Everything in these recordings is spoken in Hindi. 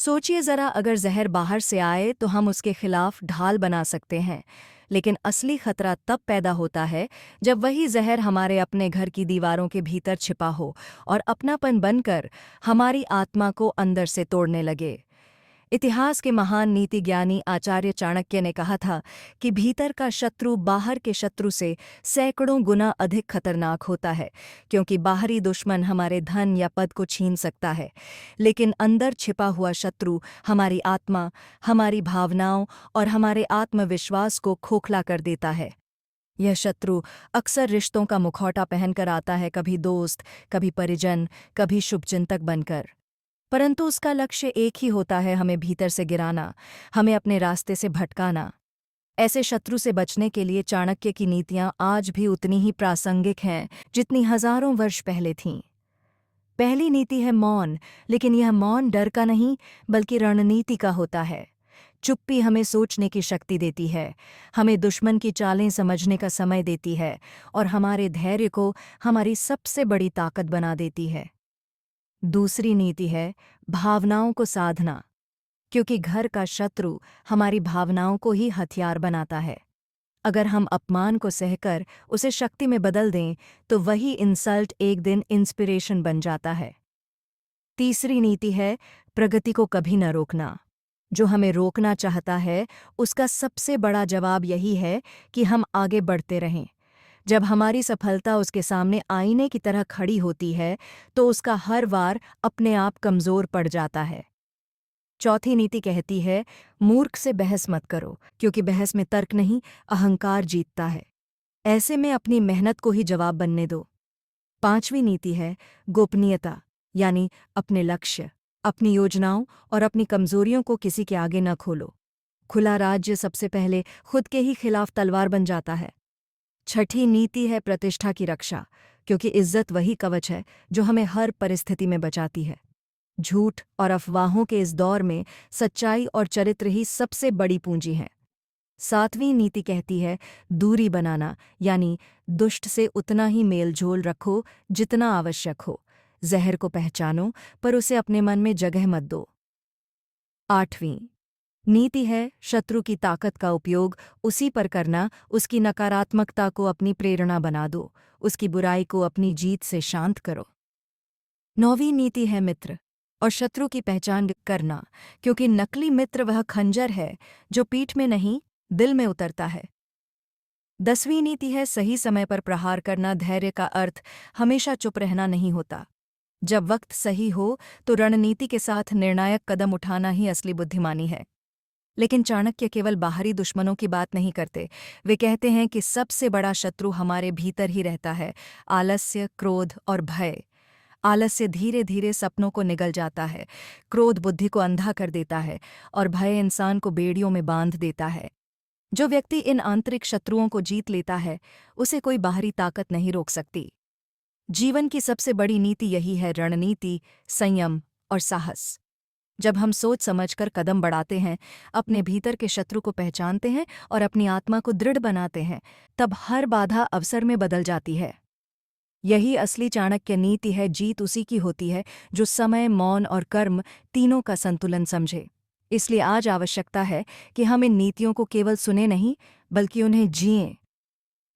सोचिए जरा, अगर जहर बाहर से आए तो हम उसके खिलाफ ढाल बना सकते हैं, लेकिन असली खतरा तब पैदा होता है जब वही जहर हमारे अपने घर की दीवारों के भीतर छिपा हो और अपनापन बनकर हमारी आत्मा को अंदर से तोड़ने लगे। इतिहास के महान नीति ज्ञानी आचार्य चाणक्य ने कहा था कि भीतर का शत्रु बाहर के शत्रु से सैकड़ों गुना अधिक खतरनाक होता है, क्योंकि बाहरी दुश्मन हमारे धन या पद को छीन सकता है, लेकिन अंदर छिपा हुआ शत्रु हमारी आत्मा, हमारी भावनाओं और हमारे आत्मविश्वास को खोखला कर देता है। यह शत्रु अक्सर रिश्तों का मुखौटा पहनकर आता है, कभी दोस्त, कभी परिजन, कभी शुभचिंतक बनकर। परंतु उसका लक्ष्य एक ही होता है, हमें भीतर से गिराना, हमें अपने रास्ते से भटकाना। ऐसे शत्रु से बचने के लिए चाणक्य की नीतियां आज भी उतनी ही प्रासंगिक हैं जितनी हजारों वर्ष पहले थीं। पहली नीति है मौन, लेकिन यह मौन डर का नहीं बल्कि रणनीति का होता है। चुप्पी हमें सोचने की शक्ति देती है, हमें दुश्मन की चालें समझने का समय देती है और हमारे धैर्य को हमारी सबसे बड़ी ताकत बना देती है। दूसरी नीति है भावनाओं को साधना, क्योंकि घर का शत्रु हमारी भावनाओं को ही हथियार बनाता है। अगर हम अपमान को सहकर उसे शक्ति में बदल दें तो वही इंसल्ट एक दिन इंस्पिरेशन बन जाता है। तीसरी नीति है प्रगति को कभी न रोकना। जो हमें रोकना चाहता है उसका सबसे बड़ा जवाब यही है कि हम आगे बढ़ते रहें। जब हमारी सफलता उसके सामने आईने की तरह खड़ी होती है तो उसका हर वार अपने आप कमज़ोर पड़ जाता है। चौथी नीति कहती है मूर्ख से बहस मत करो, क्योंकि बहस में तर्क नहीं, अहंकार जीतता है। ऐसे में अपनी मेहनत को ही जवाब बनने दो। पांचवी नीति है गोपनीयता, यानी अपने लक्ष्य, अपनी योजनाओं और अपनी कमजोरियों को किसी के आगे न खोलो। खुला राज्य सबसे पहले खुद के ही खिलाफ तलवार बन जाता है। छठी नीति है प्रतिष्ठा की रक्षा, क्योंकि इज्जत वही कवच है जो हमें हर परिस्थिति में बचाती है। झूठ और अफवाहों के इस दौर में सच्चाई और चरित्र ही सबसे बड़ी पूंजी है। सातवीं नीति कहती है दूरी बनाना, यानी दुष्ट से उतना ही मेलझोल रखो जितना आवश्यक हो। जहर को पहचानो पर उसे अपने मन में जगह मत दो। आठवीं नीति है शत्रु की ताकत का उपयोग उसी पर करना, उसकी नकारात्मकता को अपनी प्रेरणा बना दो, उसकी बुराई को अपनी जीत से शांत करो। नौवीं नीति है मित्र और शत्रु की पहचान करना, क्योंकि नकली मित्र वह खंजर है जो पीठ में नहीं दिल में उतरता है। 10वीं नीति है सही समय पर प्रहार करना। धैर्य का अर्थ हमेशा चुप रहना नहीं होता। जब वक्त सही हो तो रणनीति के साथ निर्णायक कदम उठाना ही असली बुद्धिमानी है। लेकिन चाणक्य केवल बाहरी दुश्मनों की बात नहीं करते, वे कहते हैं कि सबसे बड़ा शत्रु हमारे भीतर ही रहता है, आलस्य, क्रोध और भय। आलस्य धीरे धीरे सपनों को निगल जाता है, क्रोध बुद्धि को अंधा कर देता है और भय इंसान को बेड़ियों में बांध देता है। जो व्यक्ति इन आंतरिक शत्रुओं को जीत लेता है उसे कोई बाहरी ताकत नहीं रोक सकती। जीवन की सबसे बड़ी नीति यही है, रणनीति, संयम और साहस। जब हम सोच समझकर कदम बढ़ाते हैं, अपने भीतर के शत्रु को पहचानते हैं और अपनी आत्मा को दृढ़ बनाते हैं, तब हर बाधा अवसर में बदल जाती है। यही असली चाणक्य नीति है। जीत उसी की होती है जो समय, मौन और कर्म तीनों का संतुलन समझे। इसलिए आज आवश्यकता है कि हम इन नीतियों को केवल सुने नहीं बल्कि उन्हें जिएं।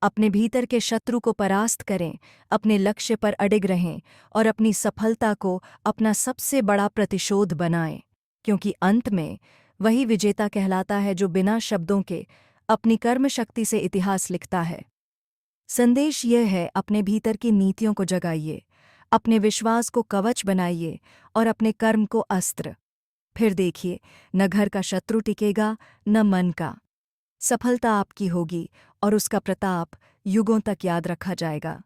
अपने भीतर के शत्रु को परास्त करें, अपने लक्ष्य पर अडिग रहें और अपनी सफलता को अपना सबसे बड़ा प्रतिशोध बनाएं, क्योंकि अंत में वही विजेता कहलाता है जो बिना शब्दों के अपनी कर्म शक्ति से इतिहास लिखता है। संदेश यह है, अपने भीतर की नीतियों को जगाइए, अपने विश्वास को कवच बनाइए और अपने कर्म को अस्त्र। फिर देखिए, न घर का शत्रु टिकेगा न मन का। सफलता आपकी होगी और उसका प्रताप युगों तक याद रखा जाएगा।